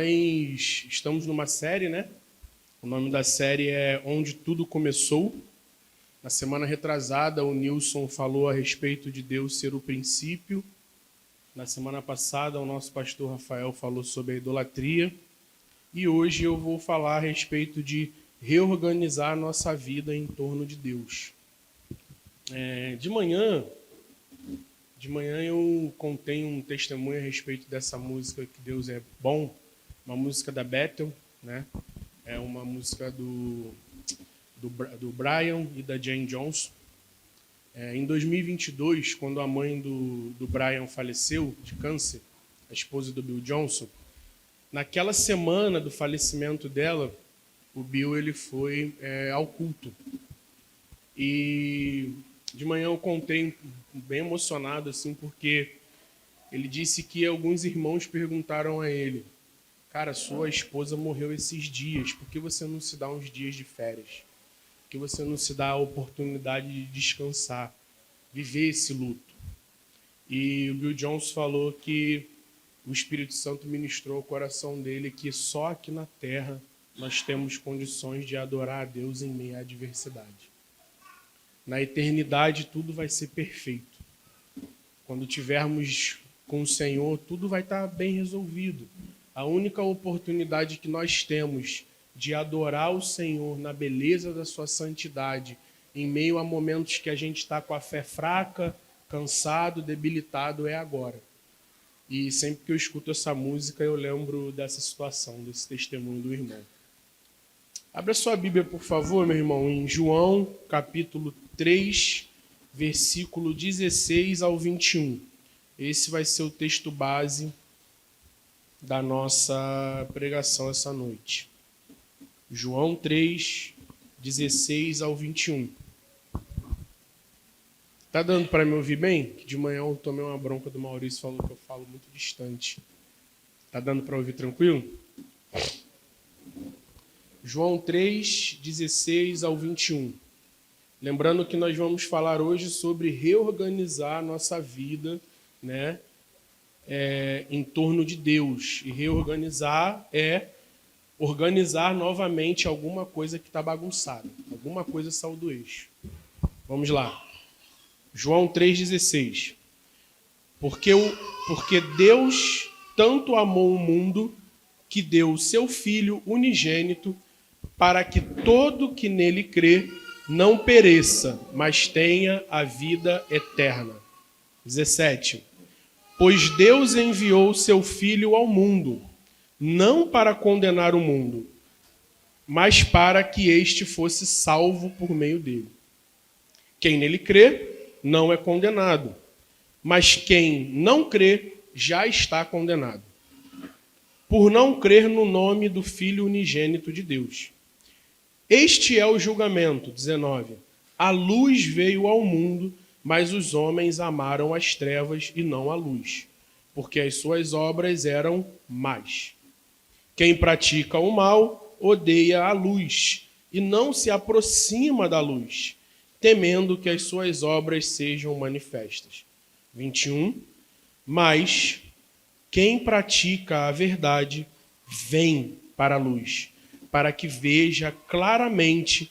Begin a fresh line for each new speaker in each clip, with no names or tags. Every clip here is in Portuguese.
Nós estamos numa série, né? O nome da série é Onde Tudo Começou. Na semana retrasada, o Nilson falou a respeito de Deus ser o princípio. Na semana passada, o nosso pastor Rafael falou sobre a idolatria. E hoje eu vou falar a respeito de reorganizar a nossa vida em torno de Deus. De manhã eu contei um testemunho a respeito dessa música Que Deus é Bom, uma música da Bethel, né? É uma música do Brian e da Jane Johnson. Em 2022, quando a mãe do Brian faleceu de câncer, a esposa do Bill Johnson, naquela semana do falecimento dela, o Bill ele foi ao culto. E de manhã eu contei bem emocionado, assim, porque ele disse que alguns irmãos perguntaram a ele: cara, sua esposa morreu esses dias, por que você não se dá uns dias de férias? Por que você não se dá a oportunidade de descansar, viver esse luto? E o Bill Johnson falou que o Espírito Santo ministrou ao coração dele que só aqui na terra nós temos condições de adorar a Deus em meio à adversidade. Na eternidade tudo vai ser perfeito. Quando tivermos com o Senhor, tudo vai estar bem resolvido. A única oportunidade que nós temos de adorar o Senhor na beleza da sua santidade, em meio a momentos que a gente está com a fé fraca, cansado, debilitado, é agora. E sempre que eu escuto essa música, eu lembro dessa situação, desse testemunho do irmão. Abra sua Bíblia, por favor, meu irmão, em João, capítulo 3, versículo 16 ao 21. Esse vai ser o texto base da nossa pregação essa noite. João 3, 16 ao 21. Tá dando para me ouvir bem? Que de manhã eu tomei uma bronca do Maurício, falou que eu falo muito distante. Tá dando para ouvir tranquilo? João 3, 16 ao 21. Lembrando que nós vamos falar hoje sobre reorganizar a nossa vida, né, em torno de Deus. E reorganizar é organizar novamente alguma coisa que está bagunçada. Alguma coisa saiu do eixo. Vamos lá. João 3,16. Porque Deus tanto amou o mundo que deu o seu Filho unigênito para que todo que nele crê não pereça, mas tenha a vida eterna. 17. Pois Deus enviou o seu Filho ao mundo, não para condenar o mundo, mas para que este fosse salvo por meio dele. Quem nele crê não é condenado, mas quem não crê já está condenado, por não crer no nome do Filho unigênito de Deus. Este é o julgamento, 19. A luz veio ao mundo, mas os homens amaram as trevas e não a luz, porque as suas obras eram más. Quem pratica o mal odeia a luz e não se aproxima da luz, temendo que as suas obras sejam manifestas. 21. Mas quem pratica a verdade vem para a luz, para que veja claramente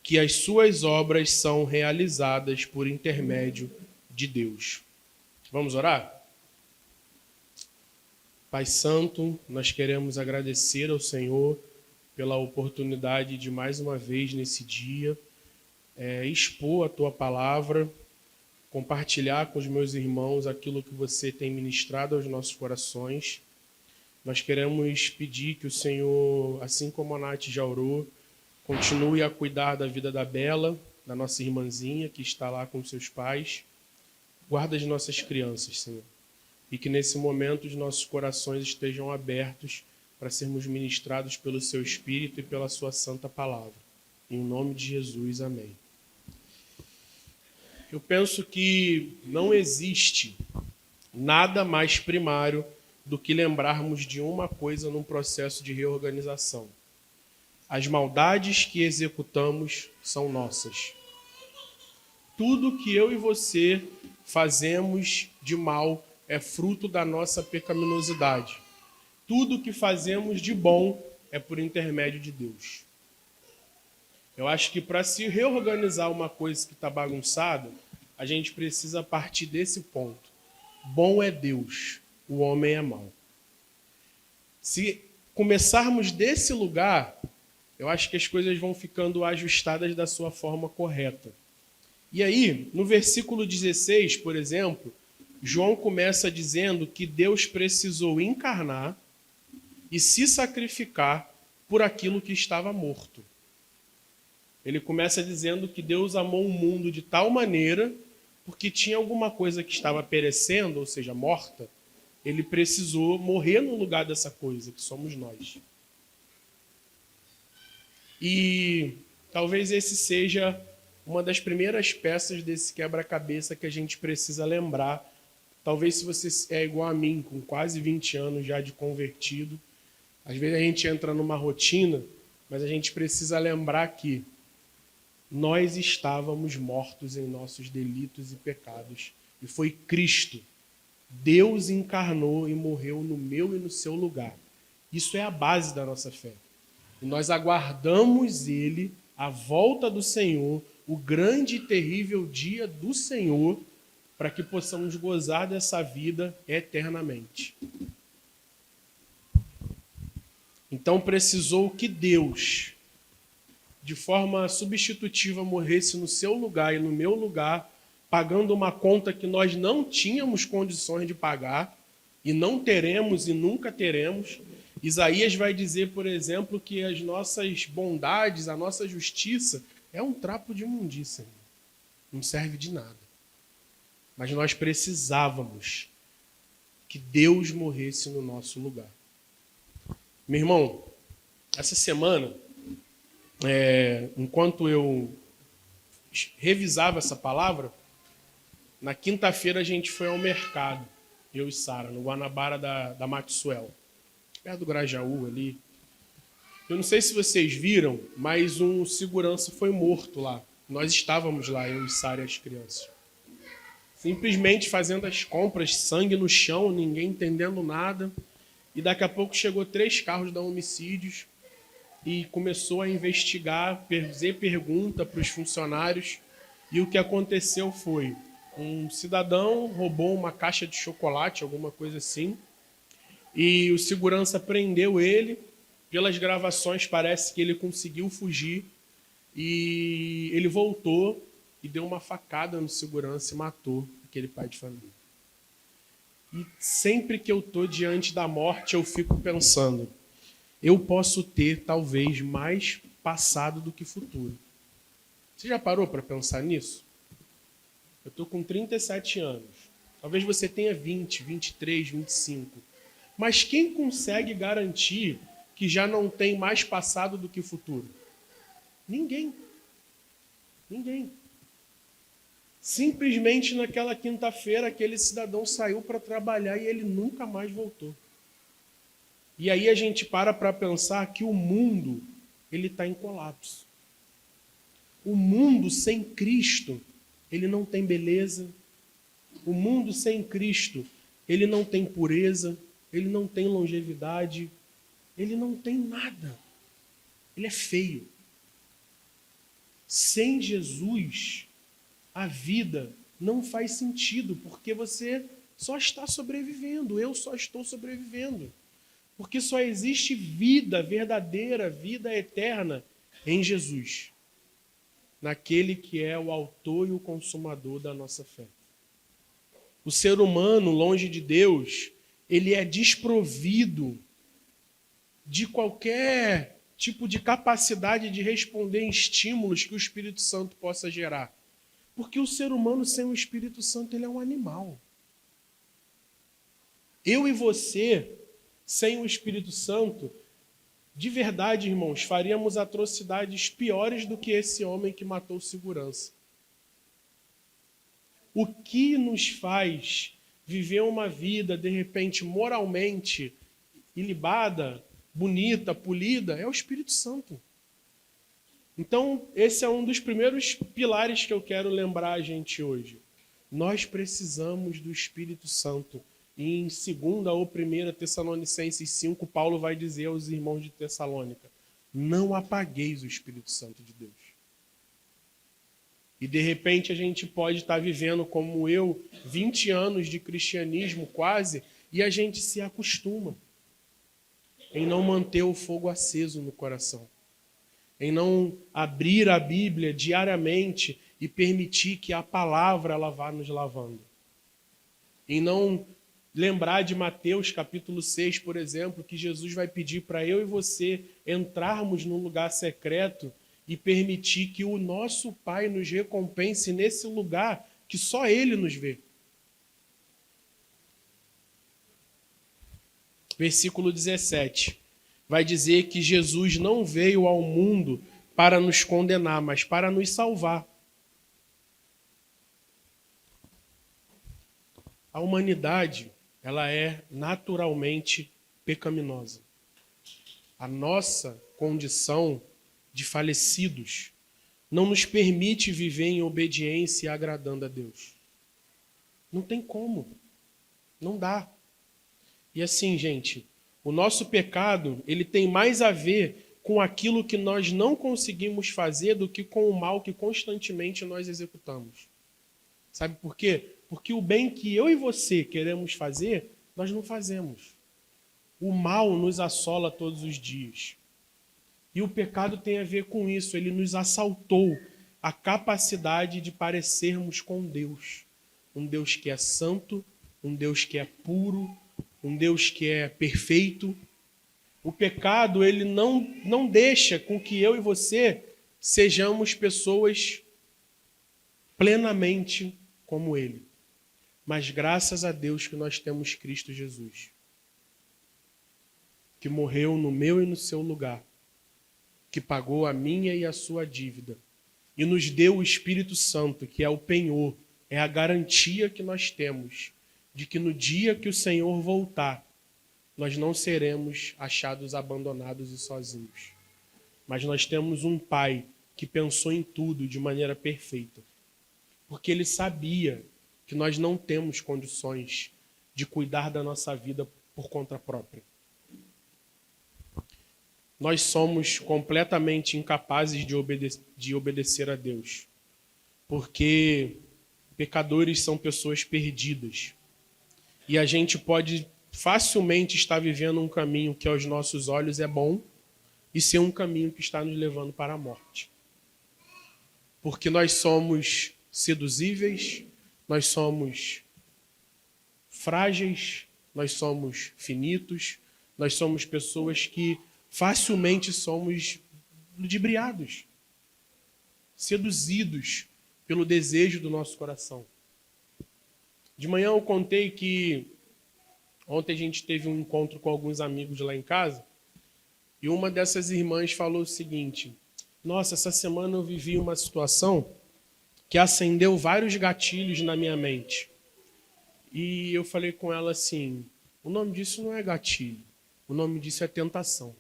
que as suas obras são realizadas por intermédio de Deus. Vamos orar? Pai Santo, nós queremos agradecer ao Senhor pela oportunidade de mais uma vez nesse dia expor a Tua palavra, compartilhar com os meus irmãos aquilo que você tem ministrado aos nossos corações. Nós queremos pedir que o Senhor, assim como a Nath já orou, continue a cuidar da vida da Bela, da nossa irmãzinha que está lá com seus pais. Guarda as nossas crianças, Senhor. E que nesse momento os nossos corações estejam abertos para sermos ministrados pelo Seu Espírito e pela Sua santa palavra. Em nome de Jesus, amém. Eu penso que não existe nada mais primário do que lembrarmos de uma coisa num processo de reorganização. As maldades que executamos são nossas. Tudo que eu e você fazemos de mal é fruto da nossa pecaminosidade. tudo que fazemos de bom é por intermédio de Deus. Eu acho que para se reorganizar uma coisa que está bagunçada, a gente precisa partir desse ponto. Bom é Deus, o homem é mau. Se começarmos desse lugar, eu acho que as coisas vão ficando ajustadas da sua forma correta. E aí, no versículo 16, por exemplo, João começa dizendo que Deus precisou encarnar e se sacrificar por aquilo que estava morto. Ele começa dizendo que Deus amou o mundo de tal maneira, porque tinha alguma coisa que estava perecendo, ou seja, morta, ele precisou morrer no lugar dessa coisa, que somos nós. E talvez esse seja uma das primeiras peças desse quebra-cabeça que a gente precisa lembrar. Talvez se você é igual a mim, com quase 20 anos já de convertido, às vezes a gente entra numa rotina, mas a gente precisa lembrar que nós estávamos mortos em nossos delitos e pecados. E foi Cristo. Deus encarnou e morreu no meu e no seu lugar. Isso é a base da nossa fé. E nós aguardamos Ele, a volta do Senhor, o grande e terrível dia do Senhor, para que possamos gozar dessa vida eternamente. Então precisou que Deus, de forma substitutiva, morresse no seu lugar e no meu lugar, pagando uma conta que nós não tínhamos condições de pagar, e não teremos e nunca teremos. Isaías vai dizer, por exemplo, que as nossas bondades, a nossa justiça, é um trapo de imundícia. Não serve de nada. Mas nós precisávamos que Deus morresse no nosso lugar. Meu irmão, essa semana, enquanto eu revisava essa palavra, na quinta-feira a gente foi ao mercado, eu e Sara, no Guanabara da Maxwell, perto do Grajaú ali. Eu não sei se vocês viram, mas um segurança foi morto lá. Nós estávamos lá, eu e Sara e as crianças. Simplesmente fazendo as compras, sangue no chão, ninguém entendendo nada. E daqui a pouco chegou 3 carros da homicídios e começou a investigar, fazer pergunta para os funcionários. E o que aconteceu foi, um cidadão roubou uma caixa de chocolate, alguma coisa assim, e o segurança prendeu ele. Pelas gravações parece que ele conseguiu fugir e ele voltou e deu uma facada no segurança e matou aquele pai de família. E sempre que eu estou diante da morte, eu fico pensando, eu posso ter talvez mais passado do que futuro. Você já parou para pensar nisso? Eu estou com 37 anos. Talvez você tenha 20, 23, 25. Mas quem consegue garantir que já não tem mais passado do que futuro? Ninguém. Ninguém. Simplesmente naquela quinta-feira, aquele cidadão saiu para trabalhar e ele nunca mais voltou. E aí a gente para pensar que o mundo ele está em colapso. O mundo sem Cristo, ele não tem beleza. O mundo sem Cristo, ele não tem pureza, ele não tem longevidade, ele não tem nada. Ele é feio. Sem Jesus, a vida não faz sentido, porque você só está sobrevivendo, eu só estou sobrevivendo. Porque só existe vida verdadeira, vida eterna em Jesus, naquele que é o autor e o consumador da nossa fé. O ser humano, longe de Deus, ele é desprovido de qualquer tipo de capacidade de responder em estímulos que o Espírito Santo possa gerar. Porque o ser humano sem o Espírito Santo, ele é um animal. Eu e você, sem o Espírito Santo, de verdade, irmãos, faríamos atrocidades piores do que esse homem que matou o segurança. O que nos faz viver uma vida, de repente, moralmente ilibada, bonita, polida, é o Espírito Santo. Então, esse é um dos primeiros pilares que eu quero lembrar a gente hoje. Nós precisamos do Espírito Santo. E em 2ª ou 1ª Tessalonicenses 5, Paulo vai dizer aos irmãos de Tessalônica: não apagueis o Espírito Santo de Deus. E de repente a gente pode estar vivendo como eu, 20 anos de cristianismo quase, e a gente se acostuma em não manter o fogo aceso no coração, em não abrir a Bíblia diariamente e permitir que a palavra ela vá nos lavando. Em não lembrar de Mateus capítulo 6, por exemplo, que Jesus vai pedir para eu e você entrarmos num lugar secreto e permitir que o nosso Pai nos recompense nesse lugar que só Ele nos vê. Versículo 17 vai dizer que Jesus não veio ao mundo para nos condenar, mas para nos salvar. A humanidade, ela é naturalmente pecaminosa. A nossa condição de falecidos não nos permite viver em obediência e agradando a Deus. Não tem como. Não dá. E assim, gente, o nosso pecado, ele tem mais a ver com aquilo que nós não conseguimos fazer do que com o mal que constantemente nós executamos. Sabe por quê? Porque o bem que eu e você queremos fazer, nós não fazemos. O mal nos assola todos os dias. E o pecado tem a ver com isso. Ele nos assaltou a capacidade de parecermos com Deus. Um Deus que é santo, um Deus que é puro, um Deus que é perfeito. O pecado, ele não deixa com que eu e você sejamos pessoas plenamente como Ele. Mas graças a Deus que nós temos Cristo Jesus, que morreu no meu e no seu lugar, que pagou a minha e a sua dívida, e nos deu o Espírito Santo, que é o penhor, é a garantia que nós temos de que no dia que o Senhor voltar, nós não seremos achados abandonados e sozinhos. Mas nós temos um Pai que pensou em tudo de maneira perfeita. Porque Ele sabia que nós não temos condições de cuidar da nossa vida por conta própria. Nós somos completamente incapazes de obedecer a Deus. Porque pecadores são pessoas perdidas. E a gente pode facilmente estar vivendo um caminho que aos nossos olhos é bom e ser um caminho que está nos levando para a morte. Porque nós somos seduzíveis, nós somos frágeis, nós somos finitos, nós somos pessoas que facilmente somos ludibriados, seduzidos pelo desejo do nosso coração. De manhã eu contei que ontem a gente teve um encontro com alguns amigos lá em casa e uma dessas irmãs falou o seguinte: nossa, essa semana eu vivi uma situação que acendeu vários gatilhos na minha mente. E eu falei com ela assim: o nome disso não é gatilho, o nome disso é tentação.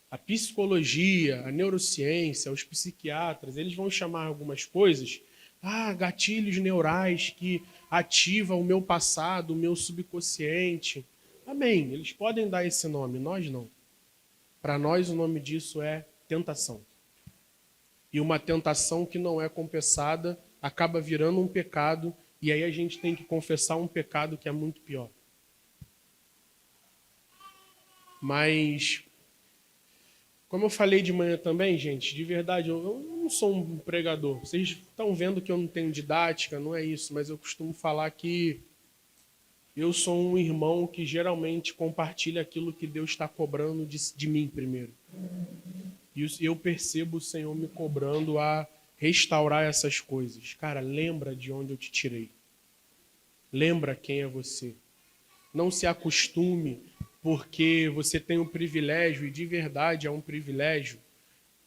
A psicologia, a neurociência, os psiquiatras, eles vão chamar algumas coisas, gatilhos neurais que ativam o meu passado, o meu subconsciente. Amém, eles podem dar esse nome, nós não. Para nós o nome disso é tentação. E uma tentação que não é compensada acaba virando um pecado, e aí a gente tem que confessar um pecado que é muito pior. Mas, como eu falei de manhã também, gente, de verdade, eu não sou um pregador. Vocês estão vendo que eu não tenho didática, não é isso, mas eu costumo falar que eu sou um irmão que geralmente compartilha aquilo que Deus está cobrando de mim primeiro. E eu percebo o Senhor me cobrando a restaurar essas coisas. Cara, lembra de onde eu te tirei. Lembra quem é você. Não se acostume, porque você tem um privilégio, e de verdade é um privilégio,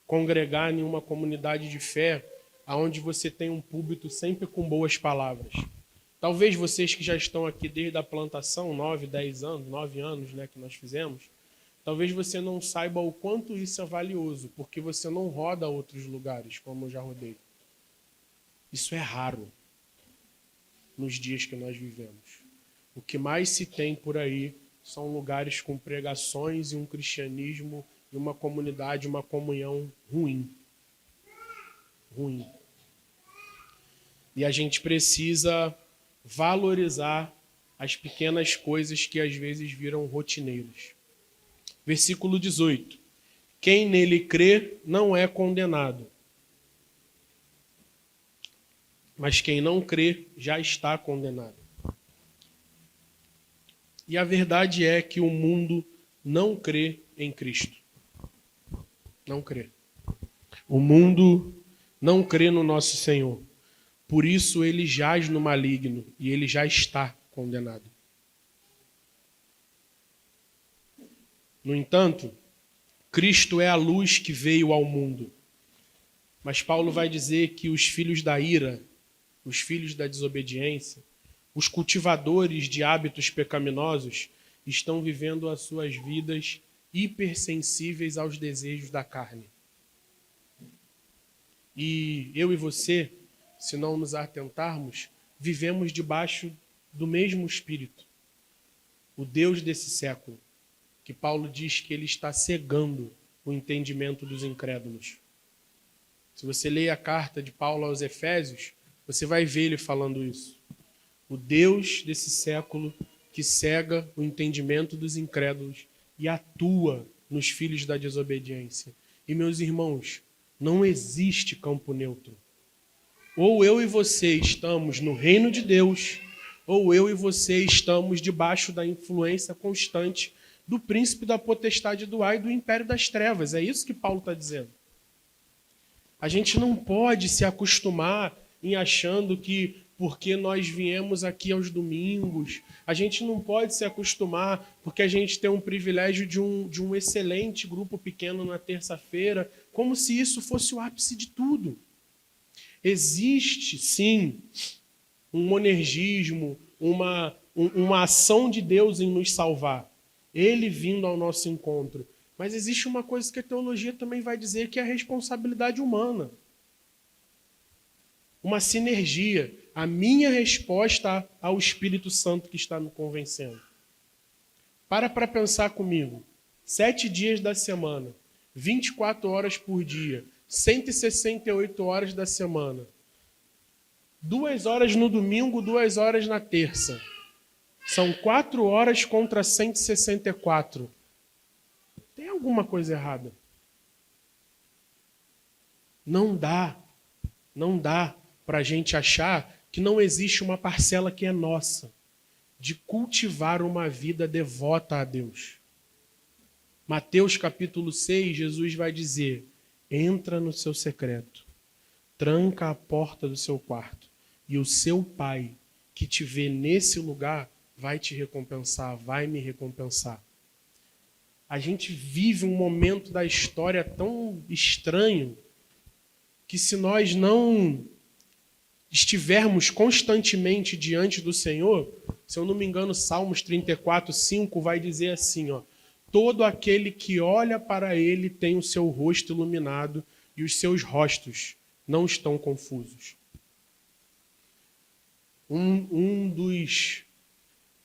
congregar em uma comunidade de fé onde você tem um púlpito sempre com boas palavras. Talvez vocês que já estão aqui desde a plantação, 9 anos, né, que nós fizemos, talvez você não saiba o quanto isso é valioso, porque você não roda a outros lugares, como eu já rodei. Isso é raro. nos dias que nós vivemos. O que mais se tem por aí são lugares com pregações e um cristianismo e uma comunidade, uma comunhão ruim. Ruim. E a gente precisa valorizar as pequenas coisas que às vezes viram rotineiras. Versículo 18. Quem nele crê não é condenado. Mas quem não crê já está condenado. E a verdade é que o mundo não crê em Cristo. Não crê. O mundo não crê no nosso Senhor. Por isso ele jaz no maligno e ele já está condenado. No entanto, Cristo é a luz que veio ao mundo. Mas Paulo vai dizer que os filhos da ira, os filhos da desobediência, os cultivadores de hábitos pecaminosos estão vivendo as suas vidas hipersensíveis aos desejos da carne. E eu e você, se não nos atentarmos, vivemos debaixo do mesmo espírito. O Deus desse século, que Paulo diz que ele está cegando o entendimento dos incrédulos. Se você ler a carta de Paulo aos Efésios, você vai ver ele falando isso. O Deus desse século que cega o entendimento dos incrédulos e atua nos filhos da desobediência. E, meus irmãos, não existe campo neutro. Ou eu e você estamos no reino de Deus, ou eu e você estamos debaixo da influência constante do príncipe da potestade do ar e do império das trevas. É isso que Paulo está dizendo. A gente não pode se acostumar em achando que porque nós viemos aqui aos domingos, a gente não pode se acostumar porque a gente tem um privilégio de um excelente grupo pequeno na terça-feira, como se isso fosse o ápice de tudo. Existe, sim, um monergismo, uma ação de Deus em nos salvar. Ele vindo ao nosso encontro. Mas existe uma coisa que a teologia também vai dizer, que é a responsabilidade humana. Uma sinergia. A minha resposta ao Espírito Santo que está me convencendo. Para pensar comigo. 7 dias da semana, 24 horas por dia, 168 horas da semana. 2 horas no domingo, 2 horas na terça. São 4 horas contra 164. Tem alguma coisa errada? Não dá para a gente achar que não existe uma parcela que é nossa, de cultivar uma vida devota a Deus. Mateus capítulo 6, Jesus vai dizer, entra no seu secreto, tranca a porta do seu quarto, e o seu Pai, que te vê nesse lugar, vai te recompensar, vai me recompensar. A gente vive um momento da história tão estranho que se nós não estivermos constantemente diante do Senhor, se eu não me engano, Salmos 34, 5 vai dizer assim, ó, todo aquele que olha para ele tem o seu rosto iluminado e os seus rostos não estão confusos.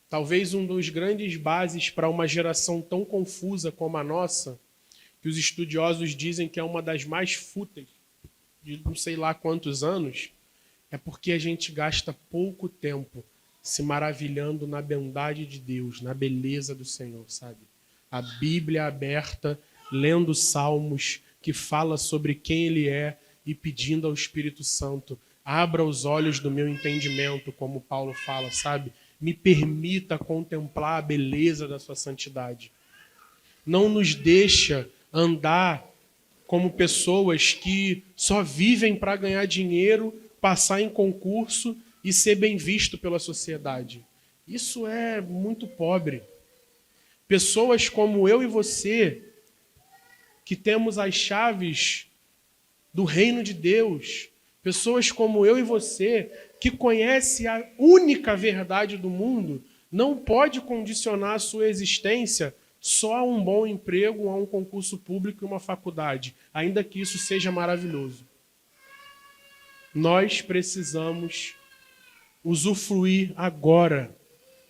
Talvez um dos grandes bases para uma geração tão confusa como a nossa, que os estudiosos dizem que é uma das mais fúteis de não sei lá quantos anos, é porque a gente gasta pouco tempo se maravilhando na bondade de Deus, na beleza do Senhor, sabe? A Bíblia aberta, lendo salmos que fala sobre quem Ele é e pedindo ao Espírito Santo, abra os olhos do meu entendimento, como Paulo fala, sabe? Me permita contemplar a beleza da sua santidade. Não nos deixa andar como pessoas que só vivem para ganhar dinheiro, passar em concurso e ser bem visto pela sociedade. Isso é muito pobre. Pessoas como eu e você, que temos as chaves do reino de Deus, pessoas como eu e você, que conhece a única verdade do mundo, não pode condicionar a sua existência só a um bom emprego, a um concurso público e uma faculdade, ainda que isso seja maravilhoso. Nós precisamos usufruir agora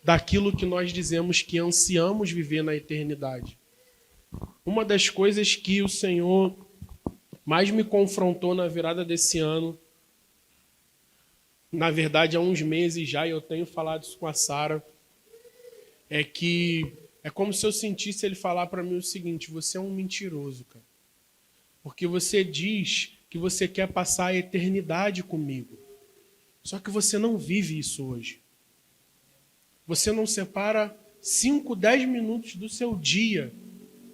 daquilo que nós dizemos que ansiamos viver na eternidade. Uma das coisas que o Senhor mais me confrontou na virada desse ano, na verdade há uns meses já, e eu tenho falado isso com a Sara, é que é como se eu sentisse ele falar para mim o seguinte: você é um mentiroso, cara. Porque você diz que você quer passar a eternidade comigo. Só que você não vive isso hoje. Você não separa 5, 10 minutos do seu dia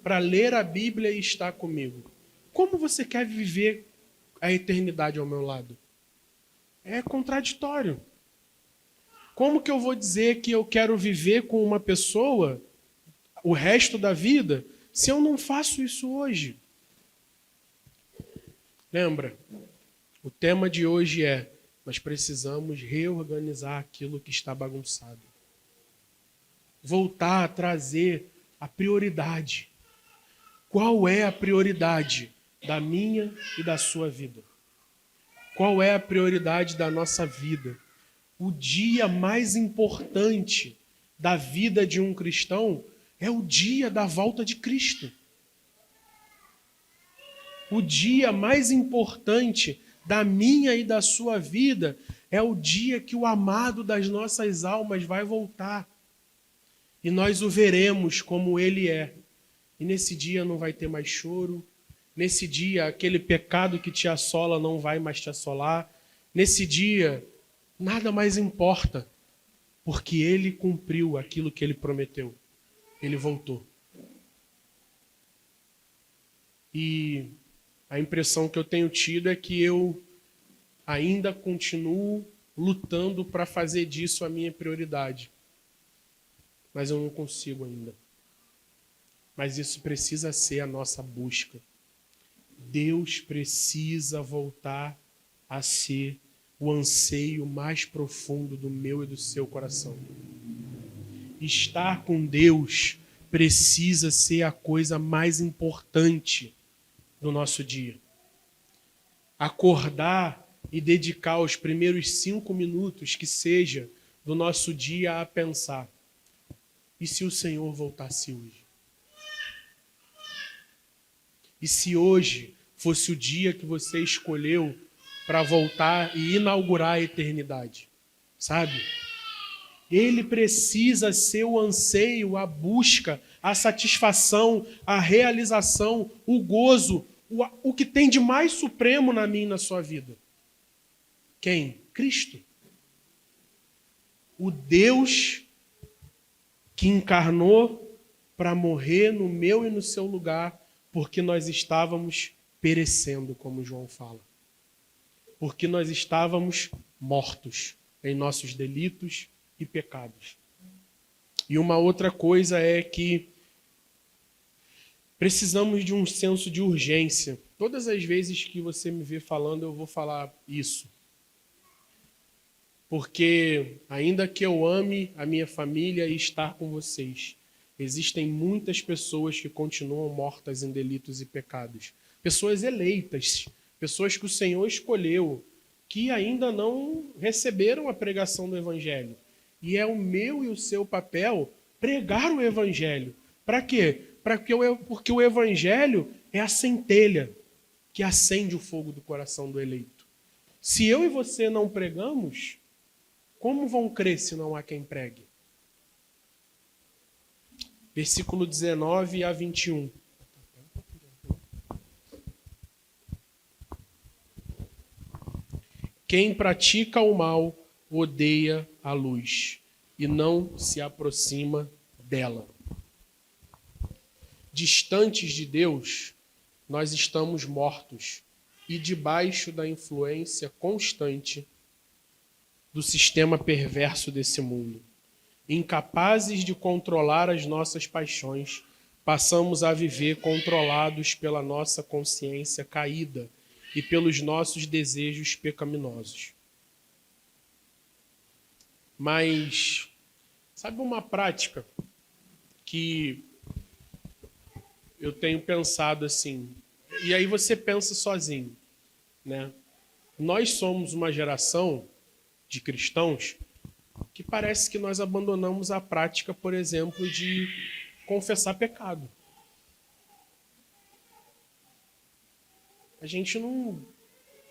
para ler a Bíblia e estar comigo. Como você quer viver a eternidade ao meu lado? É contraditório. Como que eu vou dizer que eu quero viver com uma pessoa o resto da vida se eu não faço isso hoje? Lembra? O tema de hoje é: nós precisamos reorganizar aquilo que está bagunçado. Voltar a trazer a prioridade. Qual é a prioridade da minha e da sua vida? Qual é a prioridade da nossa vida? O dia mais importante da vida de um cristão é o dia da volta de Cristo. O dia mais importante da minha e da sua vida é o dia que o amado das nossas almas vai voltar. E nós o veremos como ele é. E nesse dia não vai ter mais choro. Nesse dia, aquele pecado que te assola não vai mais te assolar. Nesse dia, nada mais importa. Porque ele cumpriu aquilo que ele prometeu. Ele voltou. E a impressão que eu tenho tido é que eu ainda continuo lutando para fazer disso a minha prioridade. Mas eu não consigo ainda. Mas isso precisa ser a nossa busca. Deus precisa voltar a ser o anseio mais profundo do meu e do seu coração. Estar com Deus precisa ser a coisa mais importante do nosso dia. Acordar e dedicar os primeiros 5 minutos que seja do nosso dia a pensar: e se o Senhor voltasse hoje? E se hoje fosse o dia que você escolheu para voltar e inaugurar a eternidade? Sabe? Ele precisa ser o anseio, a busca, a satisfação, a realização, o gozo, o que tem de mais supremo na minha e na sua vida. Quem? Cristo. O Deus que encarnou para morrer no meu e no seu lugar, porque nós estávamos perecendo, como João fala. Porque nós estávamos mortos em nossos delitos e pecados. E uma outra coisa é que precisamos de um senso de urgência. Todas as vezes que você me vê falando, eu vou falar isso. Porque ainda que eu ame a minha família e estar com vocês, existem muitas pessoas que continuam mortas em delitos e pecados. Pessoas eleitas, pessoas que o Senhor escolheu, que ainda não receberam a pregação do Evangelho. E é o meu e o seu papel pregar o Evangelho. Para quê? Porque o Evangelho é a centelha que acende o fogo do coração do eleito. Se eu e você não pregamos, como vão crer se não há quem pregue? Versículo 19 a 21. Quem pratica o mal odeia a luz e não se aproxima dela. Distantes de Deus, nós estamos mortos e debaixo da influência constante do sistema perverso desse mundo. Incapazes de controlar as nossas paixões, passamos a viver controlados pela nossa consciência caída e pelos nossos desejos pecaminosos. Mas, sabe uma prática que eu tenho pensado assim, e aí você pensa sozinho, né? Nós somos uma geração de cristãos que parece que nós abandonamos a prática, por exemplo, de confessar pecado. A gente não...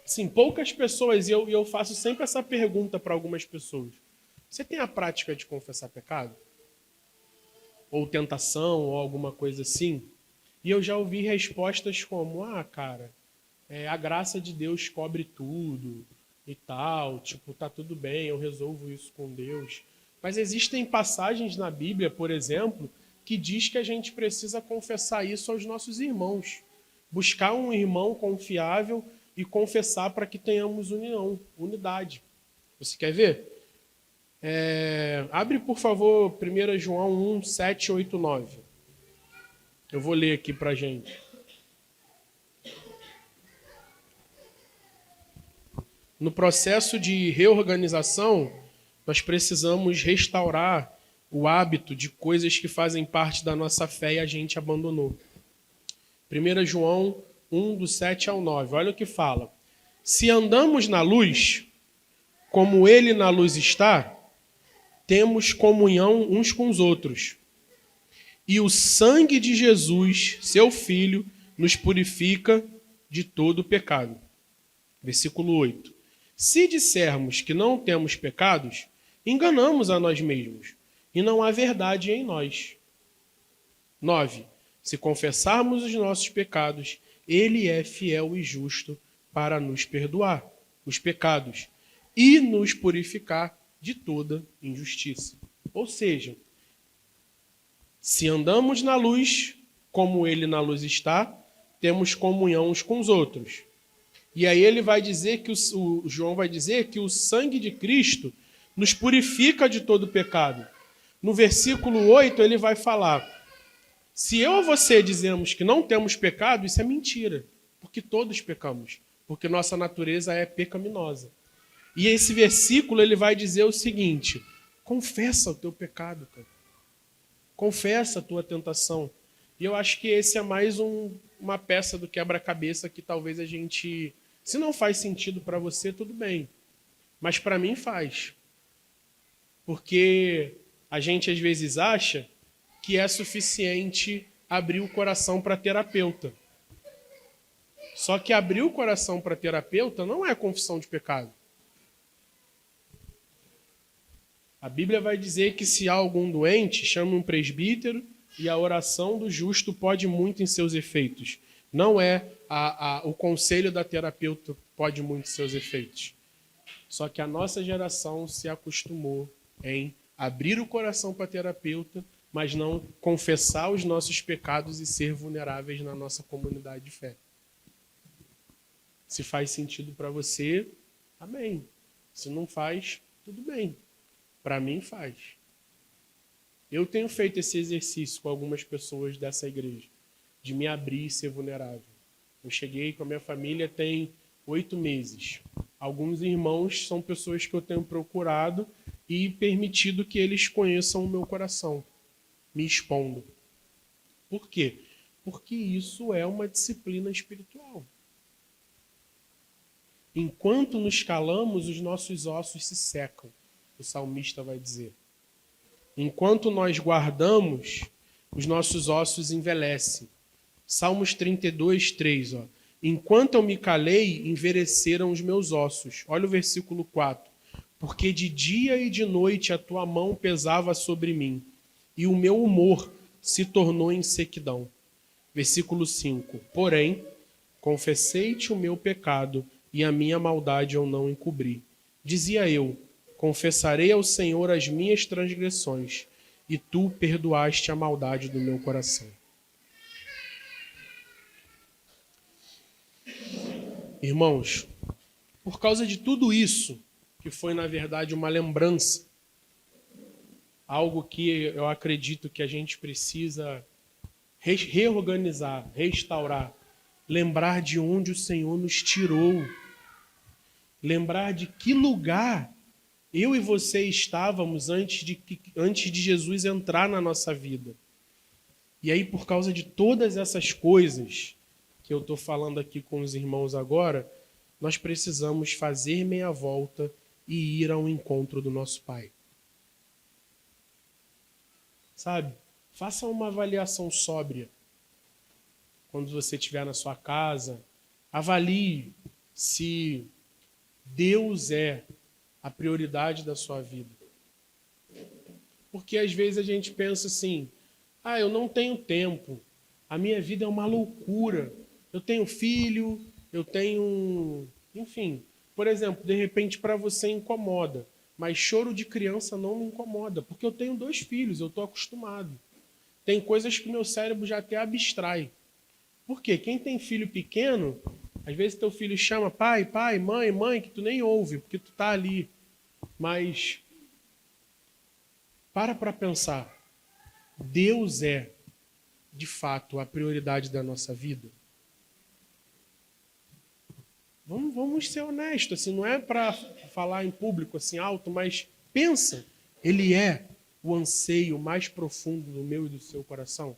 Sim, poucas pessoas, e eu faço sempre essa pergunta para algumas pessoas. Você tem a prática de confessar pecado? Ou tentação, ou alguma coisa assim? E eu já ouvi respostas como, cara, a graça de Deus cobre tudo e tal, tipo, tá tudo bem, eu resolvo isso com Deus. Mas existem passagens na Bíblia, por exemplo, que diz que a gente precisa confessar isso aos nossos irmãos. Buscar um irmão confiável e confessar para que tenhamos unidade. Você quer ver? Abre, por favor, 1 João 1, 7, 8, 9. Eu vou ler aqui para a gente. No processo de reorganização, nós precisamos restaurar o hábito de coisas que fazem parte da nossa fé e a gente abandonou. 1 João 1, do 7 ao 9. Olha o que fala. Se andamos na luz, como ele na luz está, temos comunhão uns com os outros. E o sangue de Jesus, seu Filho, nos purifica de todo pecado. Versículo 8. Se dissermos que não temos pecados, enganamos a nós mesmos, e não há verdade em nós. 9. Se confessarmos os nossos pecados, ele é fiel e justo para nos perdoar os pecados e nos purificar de toda injustiça. Ou seja, se andamos na luz, como ele na luz está, temos comunhão uns com os outros. E aí ele vai dizer que o João vai dizer que o sangue de Cristo nos purifica de todo pecado. No versículo 8 ele vai falar: se eu ou você dizemos que não temos pecado, isso é mentira, porque todos pecamos, porque nossa natureza é pecaminosa. E esse versículo ele vai dizer o seguinte: confessa o teu pecado, cara. Confessa a tua tentação. E eu acho que esse é mais uma peça do quebra-cabeça que talvez a gente... Se não faz sentido para você, tudo bem. Mas para mim faz. Porque a gente às vezes acha que é suficiente abrir o coração para terapeuta. Só que abrir o coração para terapeuta não é confissão de pecado. A Bíblia vai dizer que se há algum doente, chame um presbítero e a oração do justo pode muito em seus efeitos. Não é o conselho da terapeuta pode muito em seus efeitos. Só que a nossa geração se acostumou em abrir o coração para terapeuta, mas não confessar os nossos pecados e ser vulneráveis na nossa comunidade de fé. Se faz sentido para você, amém. Se não faz, tudo bem. Para mim faz. Eu tenho feito esse exercício com algumas pessoas dessa igreja, de me abrir e ser vulnerável. Eu cheguei com a minha família tem 8 meses. Alguns irmãos são pessoas que eu tenho procurado e permitido que eles conheçam o meu coração, me expondo. Por quê? Porque isso é uma disciplina espiritual. Enquanto nos calamos, os nossos ossos se secam. O salmista vai dizer. Enquanto nós guardamos, os nossos ossos envelhecem. Salmos 32, 3. Enquanto eu me calei, envelheceram os meus ossos. Olha o versículo 4. Porque de dia e de noite a tua mão pesava sobre mim, e o meu humor se tornou em sequidão. Versículo 5. Porém, confessei-te o meu pecado, e a minha maldade eu não encobri. Dizia eu: confessarei ao Senhor as minhas transgressões, e tu perdoaste a maldade do meu coração. Irmãos, por causa de tudo isso, que foi na verdade uma lembrança, algo que eu acredito que a gente precisa reorganizar, restaurar, lembrar de onde o Senhor nos tirou, lembrar de que lugar eu e você estávamos antes de Jesus entrar na nossa vida. E aí, por causa de todas essas coisas que eu estou falando aqui com os irmãos agora, nós precisamos fazer meia volta e ir ao encontro do nosso Pai. sabe? Faça uma avaliação sóbria. Quando você estiver na sua casa, avalie se Deus é a prioridade da sua vida. Porque às vezes a gente pensa assim, eu não tenho tempo, a minha vida é uma loucura, eu tenho filho, eu tenho... Enfim, por exemplo, de repente para você incomoda, mas choro de criança não me incomoda, porque eu tenho 2 filhos, eu estou acostumado. Tem coisas que meu cérebro já até abstrai. Por quê? Quem tem filho pequeno, às vezes teu filho chama pai, pai, mãe, mãe, que tu nem ouve, porque tu tá ali. Mas para pensar. Deus é, de fato, a prioridade da nossa vida? Vamos ser honestos, assim, não é para falar em público assim alto, mas pensa, ele é o anseio mais profundo do meu e do seu coração?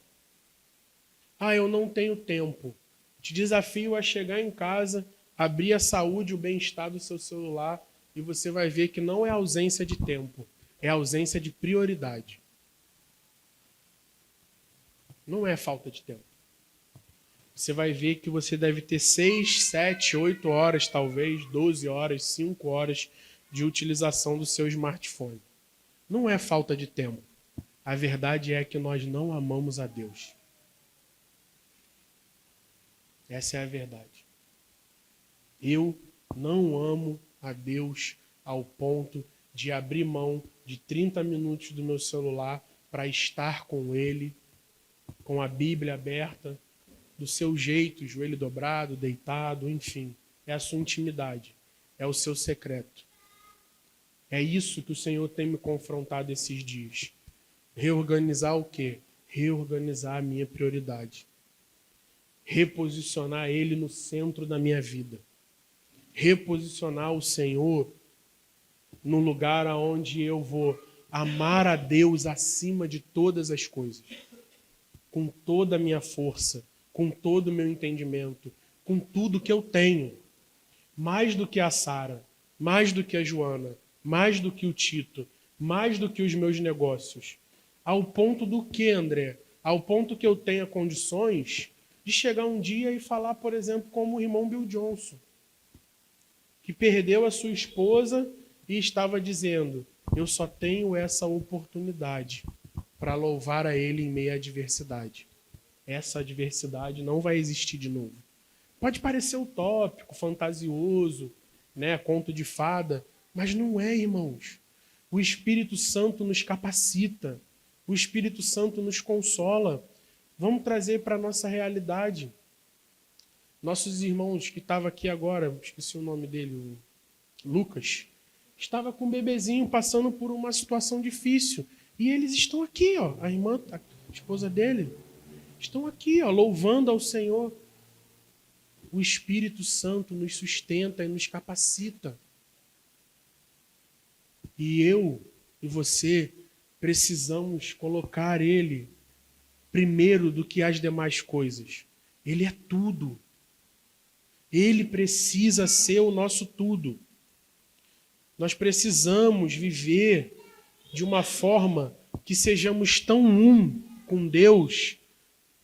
Eu não tenho tempo. Te desafio a chegar em casa, abrir a saúde e o bem-estar do seu celular e você vai ver que não é ausência de tempo, é ausência de prioridade. Não é falta de tempo. Você vai ver que você deve ter 6, 7, 8 horas, talvez, 12 horas, 5 horas de utilização do seu smartphone. Não é falta de tempo. A verdade é que nós não amamos a Deus. Essa é a verdade. Eu não amo a Deus ao ponto de abrir mão de 30 minutos do meu celular para estar com Ele, com a Bíblia aberta, do seu jeito, joelho dobrado, deitado, enfim. É a sua intimidade, é o seu secreto. É isso que o Senhor tem me confrontado esses dias. Reorganizar o quê? Reorganizar a minha prioridade. Reposicionar Ele no centro da minha vida. Reposicionar o Senhor no lugar onde eu vou amar a Deus acima de todas as coisas. Com toda a minha força, com todo o meu entendimento, com tudo que eu tenho. Mais do que a Sara, mais do que a Joana, mais do que o Tito, mais do que os meus negócios. Ao ponto do que, André? Ao ponto que eu tenha condições de chegar um dia e falar, por exemplo, como o irmão Bill Johnson, que perdeu a sua esposa e estava dizendo, eu só tenho essa oportunidade para louvar a Ele em meio à adversidade. Essa adversidade não vai existir de novo. Pode parecer utópico, fantasioso, né, conto de fada, mas não é, irmãos. O Espírito Santo nos capacita, o Espírito Santo nos consola. Vamos trazer para a nossa realidade. Nossos irmãos que estavam aqui agora, esqueci o nome dele, o Lucas, estava com um bebezinho passando por uma situação difícil. E eles estão aqui, ó, a irmã, a esposa dele, estão aqui, ó, louvando ao Senhor. O Espírito Santo nos sustenta e nos capacita. E eu e você precisamos colocar Ele primeiro do que as demais coisas. Ele é tudo. Ele precisa ser o nosso tudo. Nós precisamos viver de uma forma que sejamos tão um com Deus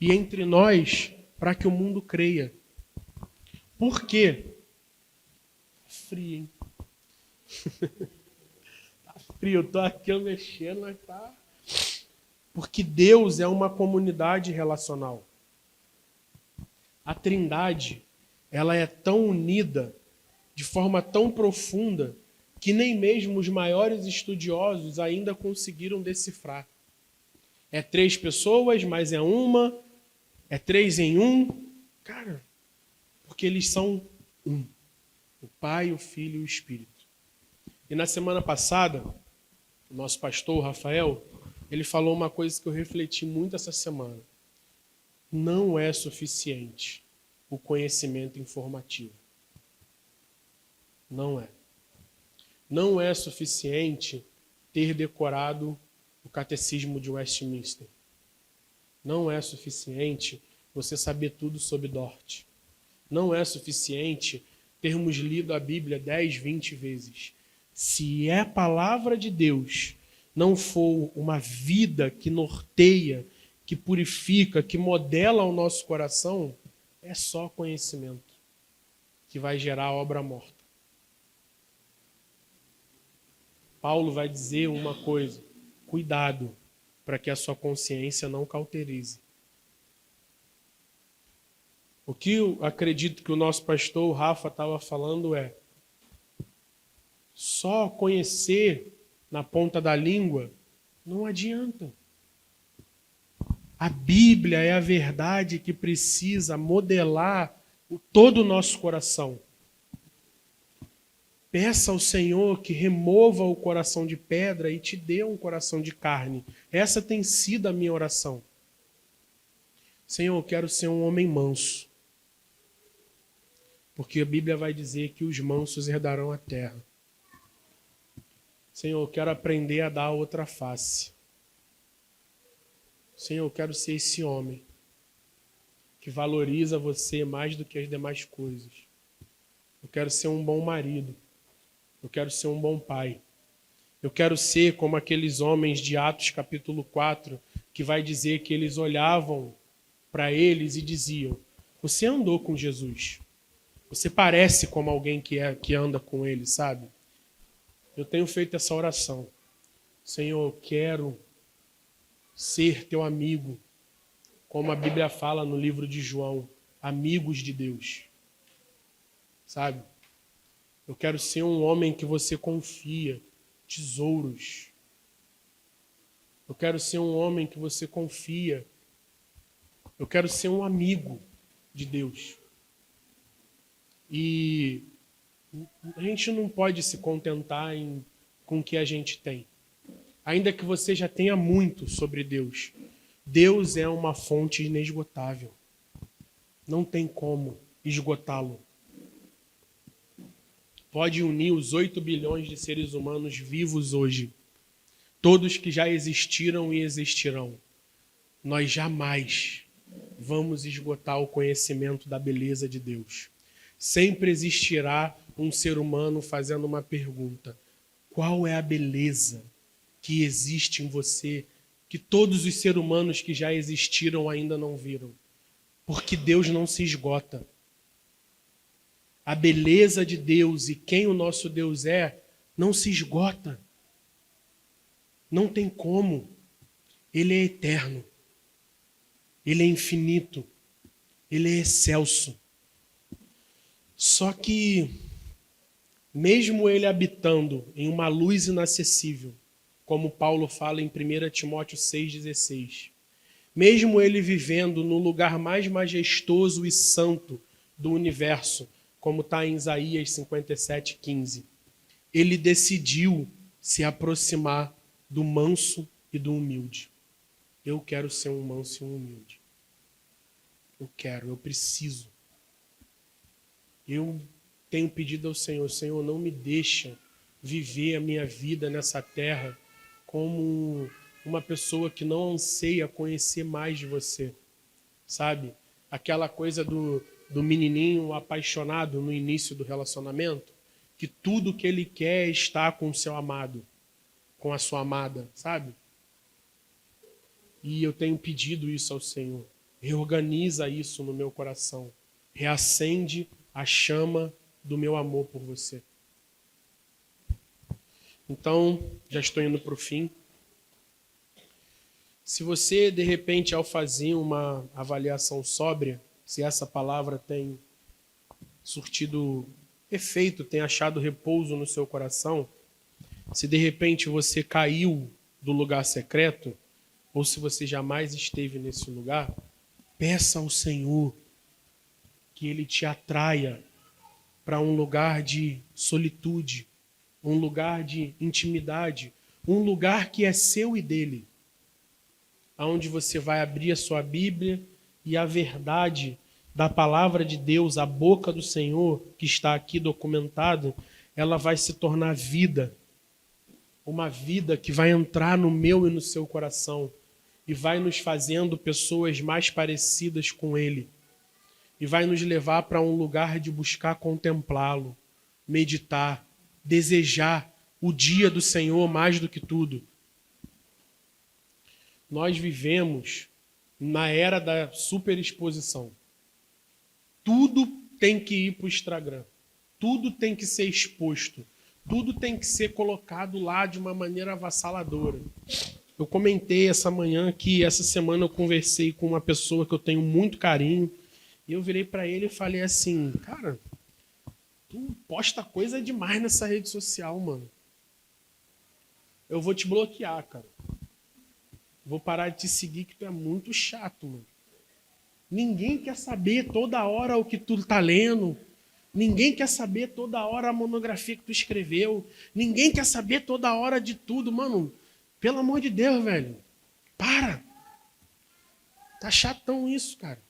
e entre nós para que o mundo creia. Por quê? Tá frio, hein? Tá frio, eu tô aqui mexendo, mas tá... Porque Deus é uma comunidade relacional. A Trindade, ela é tão unida, de forma tão profunda, que nem mesmo os maiores estudiosos ainda conseguiram decifrar. É 3 pessoas, mas é uma, é 3 em 1. Cara, porque eles são um. O Pai, o Filho e o Espírito. E na semana passada, o nosso pastor, Rafael, ele falou uma coisa que eu refleti muito essa semana. Não é suficiente o conhecimento informativo. Não é. Não é suficiente ter decorado o catecismo de Westminster. Não é suficiente você saber tudo sobre Dort. Não é suficiente termos lido a Bíblia 10, 20 vezes. Se é a palavra de Deus não for uma vida que norteia, que purifica, que modela o nosso coração, é só conhecimento que vai gerar obra morta. Paulo vai dizer uma coisa: cuidado para que a sua consciência não cauterize. O que eu acredito que o nosso pastor, o Rafa, estava falando é: só conhecer na ponta da língua não adianta. A Bíblia é a verdade que precisa modelar todo o nosso coração. Peça ao Senhor que remova o coração de pedra e te dê um coração de carne. Essa tem sido a minha oração. Senhor, eu quero ser um homem manso. Porque a Bíblia vai dizer que os mansos herdarão a terra. Senhor, eu quero aprender a dar a outra face. Senhor, eu quero ser esse homem que valoriza você mais do que as demais coisas. Eu quero ser um bom marido. Eu quero ser um bom pai. Eu quero ser como aqueles homens de Atos capítulo 4, que vai dizer que eles olhavam para eles e diziam: você andou com Jesus. Você parece como alguém que anda com ele, sabe? Eu tenho feito essa oração. Senhor, eu quero ser teu amigo, como a Bíblia fala no livro de João, amigos de Deus. Sabe? Eu quero ser um homem que você confia, tesouros. Eu quero ser um homem que você confia. Eu quero ser um amigo de Deus. E a gente não pode se contentar com o que a gente tem. Ainda que você já tenha muito sobre Deus, Deus é uma fonte inesgotável. Não tem como esgotá-lo. Pode unir os 8 bilhões de seres humanos vivos hoje, todos que já existiram e existirão. Nós jamais vamos esgotar o conhecimento da beleza de Deus. Sempre existirá um ser humano fazendo uma pergunta: qual é a beleza que existe em você, que todos os seres humanos que já existiram ainda não viram? Porque Deus não se esgota. A beleza de Deus e quem o nosso Deus é, não se esgota. Não tem como. Ele é eterno. Ele é infinito. Ele é excelso. Só que, mesmo ele habitando em uma luz inacessível, como Paulo fala em 1 Timóteo 6,16, mesmo ele vivendo no lugar mais majestoso e santo do universo, como está em Isaías 57,15, ele decidiu se aproximar do manso e do humilde. Eu quero ser um manso e um humilde. Eu preciso. Eu tenho pedido ao Senhor: Senhor, não me deixa viver a minha vida nessa terra como uma pessoa que não anseia conhecer mais de você. Sabe? Aquela coisa do menininho apaixonado no início do relacionamento, que tudo que ele quer é estar com o seu amado, com a sua amada, sabe? E eu tenho pedido isso ao Senhor. Reorganiza isso no meu coração. Reacende a chama do meu amor por você. Então, já estou indo para o fim. Se você, de repente, ao fazer uma avaliação sóbria, se essa palavra tem surtido efeito, tem achado repouso no seu coração, se de repente você caiu do lugar secreto, ou se você jamais esteve nesse lugar, peça ao Senhor que Ele te atraia para um lugar de solitude, um lugar de intimidade, um lugar que é seu e dele, aonde você vai abrir a sua Bíblia e a verdade da palavra de Deus, a boca do Senhor, que está aqui documentado, ela vai se tornar vida. Uma vida que vai entrar no meu e no seu coração e vai nos fazendo pessoas mais parecidas com Ele. E vai nos levar para um lugar de buscar contemplá-lo, meditar, desejar o dia do Senhor mais do que tudo. Nós vivemos na era da superexposição. Tudo tem que ir para o Instagram. Tudo tem que ser exposto. Tudo tem que ser colocado lá de uma maneira avassaladora. Eu comentei essa manhã que essa semana eu conversei com uma pessoa que eu tenho muito carinho. E eu virei para ele e falei assim, cara, tu posta coisa demais nessa rede social, mano. Eu vou te bloquear, cara. Vou parar de te seguir que tu é muito chato, mano. Ninguém quer saber toda hora o que tu tá lendo. Ninguém quer saber toda hora a monografia que tu escreveu. Ninguém quer saber toda hora de tudo, mano. Pelo amor de Deus, velho. Para. Tá chatão isso, cara.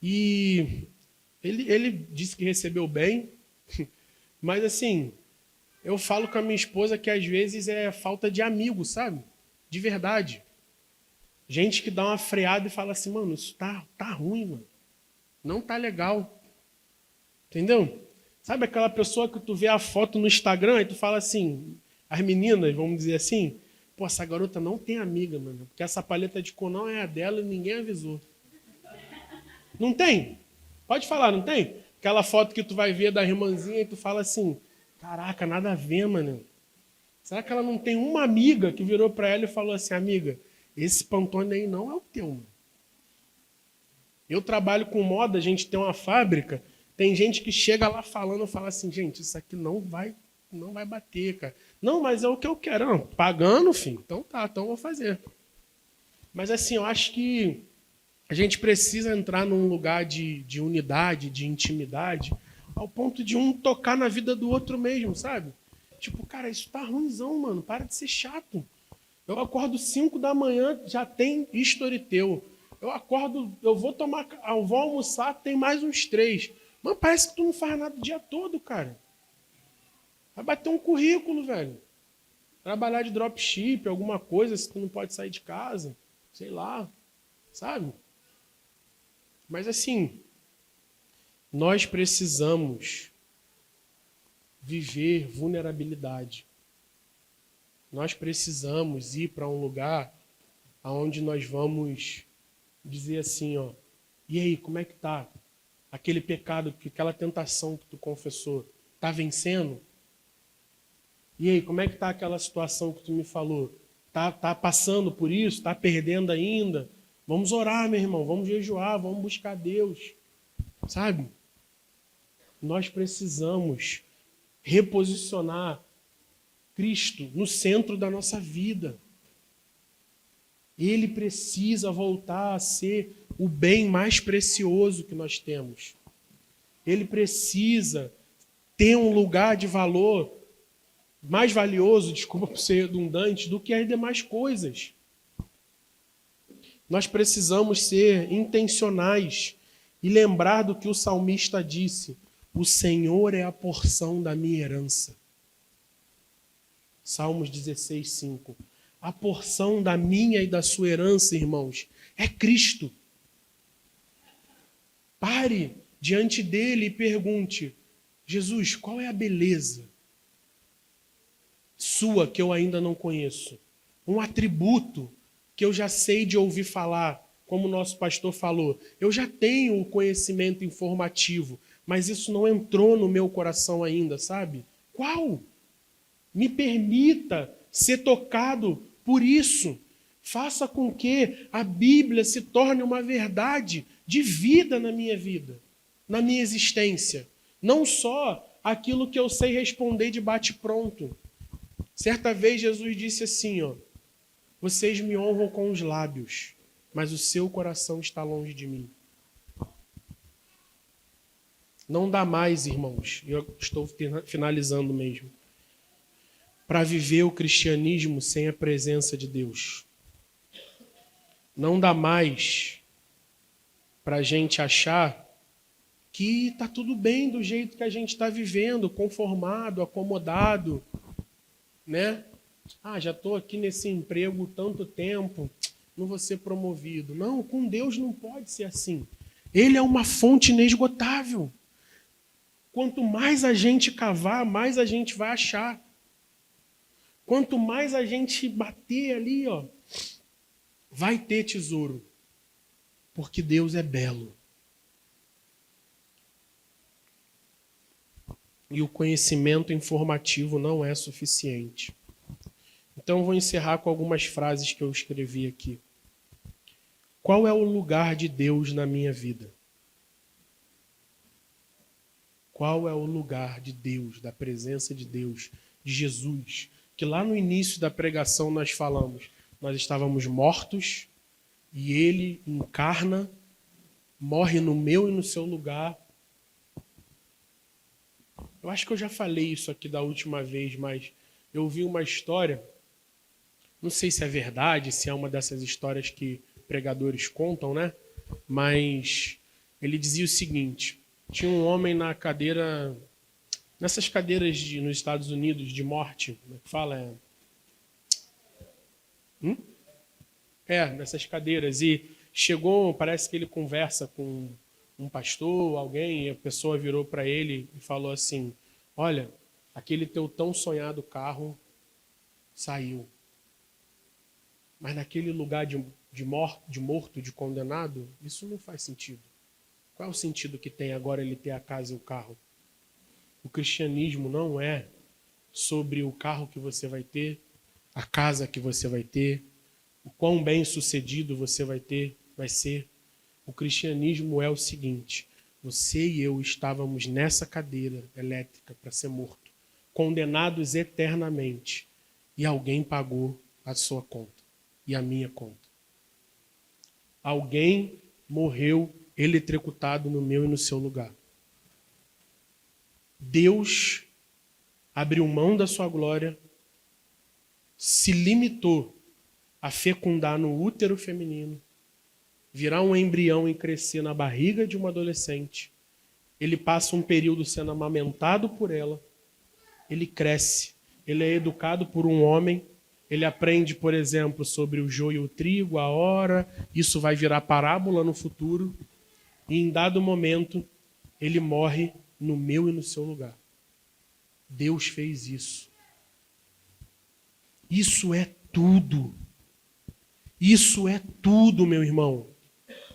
E ele disse que recebeu bem, mas assim, eu falo com a minha esposa que às vezes é falta de amigo, sabe? De verdade. Gente que dá uma freada e fala assim, mano, isso tá ruim, mano. Não tá legal. Entendeu? Sabe aquela pessoa que tu vê a foto no Instagram e tu fala assim, as meninas, vamos dizer assim, pô, essa garota não tem amiga, mano, porque essa paleta de cor não é a dela e ninguém avisou. Não tem? Pode falar, não tem? Aquela foto que tu vai ver da irmãzinha e tu fala assim, caraca, nada a ver, mano. Será que ela não tem uma amiga que virou pra ela e falou assim, amiga, esse Pantone aí não é o teu, mano. Eu trabalho com moda, a gente tem uma fábrica, tem gente que chega lá falando, fala assim, gente, isso aqui não vai bater, cara. Não, mas é o que eu quero. Não, pagando, filho. Então tá, então eu vou fazer. Mas assim, eu acho que a gente precisa entrar num lugar de unidade, de intimidade, ao ponto de um tocar na vida do outro mesmo, sabe? Tipo, cara, isso tá ruimzão, mano. Para de ser chato. Eu acordo 5 da manhã, já tem history teu. Eu acordo, eu vou almoçar, tem mais uns 3. Mas parece que tu não faz nada o dia todo, cara. Vai bater um currículo, velho. Trabalhar de dropship, alguma coisa, se tu não pode sair de casa. Sei lá, sabe? Mas assim, nós precisamos viver vulnerabilidade. Nós precisamos ir para um lugar onde nós vamos dizer assim, ó, e aí, como é que tá? Aquele pecado, aquela tentação que tu confessou, tá vencendo? E aí, como é que tá aquela situação que tu me falou? Tá passando por isso? Tá perdendo ainda? Vamos orar, meu irmão, vamos jejuar, vamos buscar Deus. Sabe? Nós precisamos reposicionar Cristo no centro da nossa vida. Ele precisa voltar a ser o bem mais precioso que nós temos. Ele precisa ter um lugar de valor mais valioso, desculpa por ser redundante, do que as demais coisas. Nós precisamos ser intencionais e lembrar do que o salmista disse: o Senhor é a porção da minha herança. Salmos 16, 5. A porção da minha e da sua herança, irmãos, é Cristo. Pare diante dele e pergunte: Jesus, qual é a beleza sua que eu ainda não conheço? Um atributo que eu já sei de ouvir falar, como o nosso pastor falou. Eu já tenho um conhecimento informativo, mas isso não entrou no meu coração ainda, sabe? Qual? Me permita ser tocado por isso. Faça com que a Bíblia se torne uma verdade de vida na minha vida, na minha existência. Não só aquilo que eu sei responder de bate-pronto. Certa vez Jesus disse assim, ó, vocês me honram com os lábios, mas o seu coração está longe de mim. Não dá mais, irmãos, eu estou finalizando mesmo, para viver o cristianismo sem a presença de Deus. Não dá mais para a gente achar que está tudo bem do jeito que a gente está vivendo, conformado, acomodado, né? Ah, já estou aqui nesse emprego tanto tempo, não vou ser promovido. Não, com Deus não pode ser assim. Ele é uma fonte inesgotável. Quanto mais a gente cavar, mais a gente vai achar. Quanto mais a gente bater ali, ó, vai ter tesouro. Porque Deus é belo. E o conhecimento informativo não é suficiente. Então eu vou encerrar com algumas frases que eu escrevi aqui. Qual é o lugar de Deus na minha vida? Qual é o lugar de Deus, da presença de Deus, de Jesus? Que lá no início da pregação nós falamos, nós estávamos mortos e Ele encarna, morre no meu e no seu lugar. Eu acho que eu já falei isso aqui da última vez, mas eu ouvi uma história, não sei se é verdade, se é uma dessas histórias que pregadores contam, né? Mas ele dizia o seguinte: tinha um homem na cadeira, nessas cadeiras nos Estados Unidos de morte, como é que fala? Nessas cadeiras. E chegou, parece que ele conversa com um pastor, alguém, e a pessoa virou para ele e falou assim: olha, aquele teu tão sonhado carro saiu. Mas naquele lugar de morto, de condenado, isso não faz sentido. Qual é o sentido que tem agora ele ter a casa e o carro? O cristianismo não é sobre o carro que você vai ter, a casa que você vai ter, o quão bem sucedido você vai ser. O cristianismo é o seguinte: você e eu estávamos nessa cadeira elétrica para ser morto, condenados eternamente, e alguém pagou a sua conta e a minha conta. Alguém morreu eletrocutado no meu e no seu lugar. Deus abriu mão da sua glória, se limitou a fecundar no útero feminino, virar um embrião e crescer na barriga de uma adolescente. Ele passa um período sendo amamentado por ela, ele cresce, ele é educado por um homem, ele aprende, por exemplo, sobre o joio e o trigo, a hora, isso vai virar parábola no futuro, e em dado momento ele morre no meu e no seu lugar. Deus fez isso. Isso é tudo. Isso é tudo, meu irmão.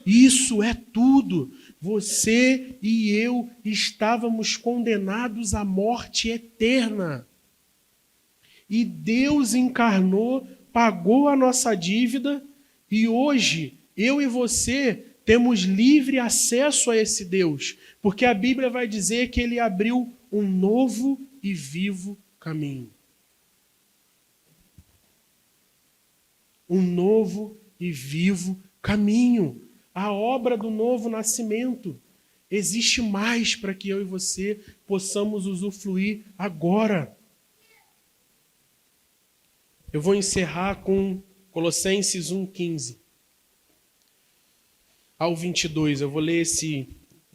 Isso é tudo. Você e eu estávamos condenados à morte eterna. E Deus encarnou, pagou a nossa dívida, e hoje eu e você temos livre acesso a esse Deus, porque a Bíblia vai dizer que ele abriu um novo e vivo caminho. Um novo e vivo caminho. A obra do novo nascimento. Existe mais para que eu e você possamos usufruir agora. Eu vou encerrar com Colossenses 1:15 ao 22. Eu vou ler esse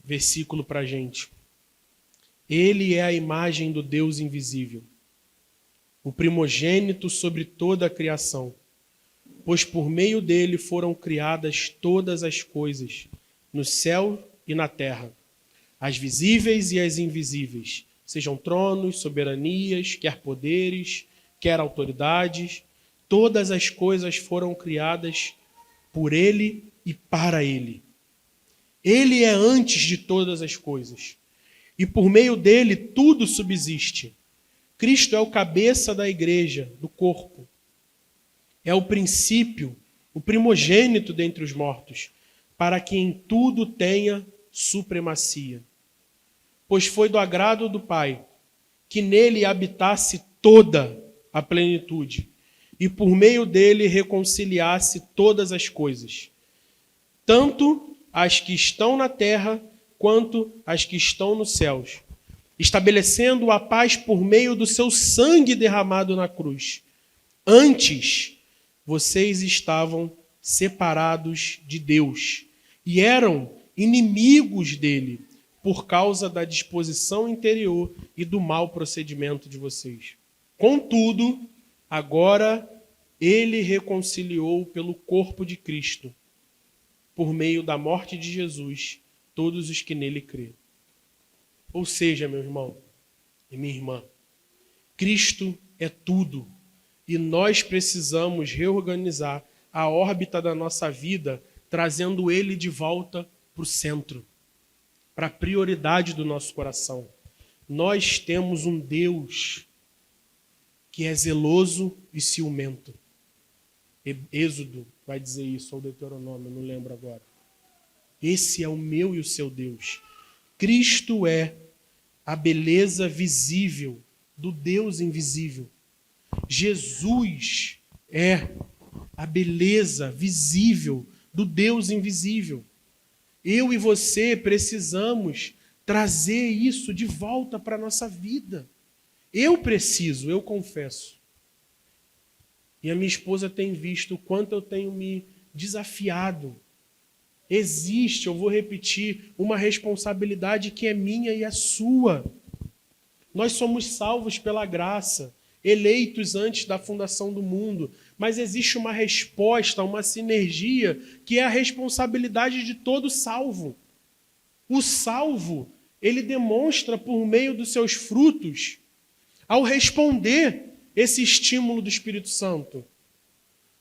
versículo para a gente. Ele é a imagem do Deus invisível, o primogênito sobre toda a criação, pois por meio dele foram criadas todas as coisas, no céu e na terra, as visíveis e as invisíveis, sejam tronos, soberanias, quer poderes, quer autoridades, todas as coisas foram criadas por ele e para ele. Ele é antes de todas as coisas, e por meio dele tudo subsiste. Cristo é o cabeça da igreja, do corpo. É o princípio, o primogênito dentre os mortos, para que em tudo tenha supremacia. Pois foi do agrado do Pai que nele habitasse toda a plenitude, e por meio dele reconciliasse todas as coisas, tanto as que estão na terra quanto as que estão nos céus, estabelecendo a paz por meio do seu sangue derramado na cruz. Antes, vocês estavam separados de Deus e eram inimigos dele por causa da disposição interior e do mau procedimento de vocês. Contudo, agora ele reconciliou pelo corpo de Cristo, por meio da morte de Jesus, todos os que nele crêem. Ou seja, meu irmão e minha irmã, Cristo é tudo. E nós precisamos reorganizar a órbita da nossa vida, trazendo ele de volta para o centro, para a prioridade do nosso coração. Nós temos um Deus que é zeloso e ciumento. Êxodo vai dizer isso, ou Deuteronômio, não lembro agora. Esse é o meu e o seu Deus. Cristo é a beleza visível do Deus invisível. Jesus é a beleza visível do Deus invisível. Eu e você precisamos trazer isso de volta para a nossa vida. Eu preciso, eu confesso. E a minha esposa tem visto o quanto eu tenho me desafiado. Existe, eu vou repetir, uma responsabilidade que é minha e é sua. Nós somos salvos pela graça, eleitos antes da fundação do mundo, mas existe uma resposta, uma sinergia, que é a responsabilidade de todo salvo. O salvo, ele demonstra por meio dos seus frutos, ao responder esse estímulo do Espírito Santo.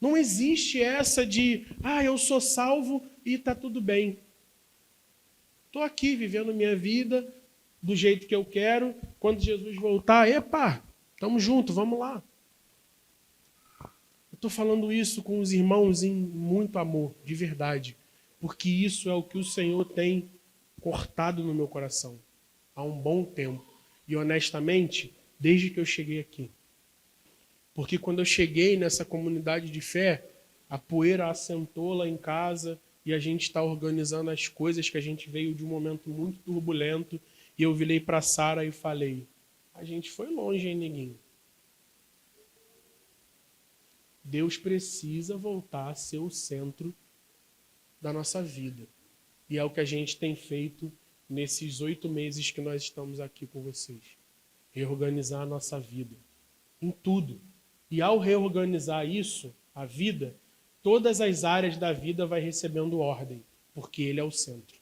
Não existe essa de, eu sou salvo e está tudo bem. Estou aqui vivendo minha vida do jeito que eu quero. Quando Jesus voltar, estamos juntos, vamos lá. Eu estou falando isso com os irmãos em muito amor, de verdade. Porque isso é o que o Senhor tem cortado no meu coração há um bom tempo. E honestamente, desde que eu cheguei aqui. Porque quando eu cheguei nessa comunidade de fé, a poeira assentou lá em casa e a gente está organizando as coisas, que a gente veio de um momento muito turbulento. E eu virei para a Sara e falei, a gente foi longe, hein, neguinho? Deus precisa voltar a ser o centro da nossa vida. E é o que a gente tem feito nesses 8 meses que nós estamos aqui com vocês. Reorganizar a nossa vida. Em tudo. E ao reorganizar isso, a vida, todas as áreas da vida vai recebendo ordem. Porque Ele é o centro.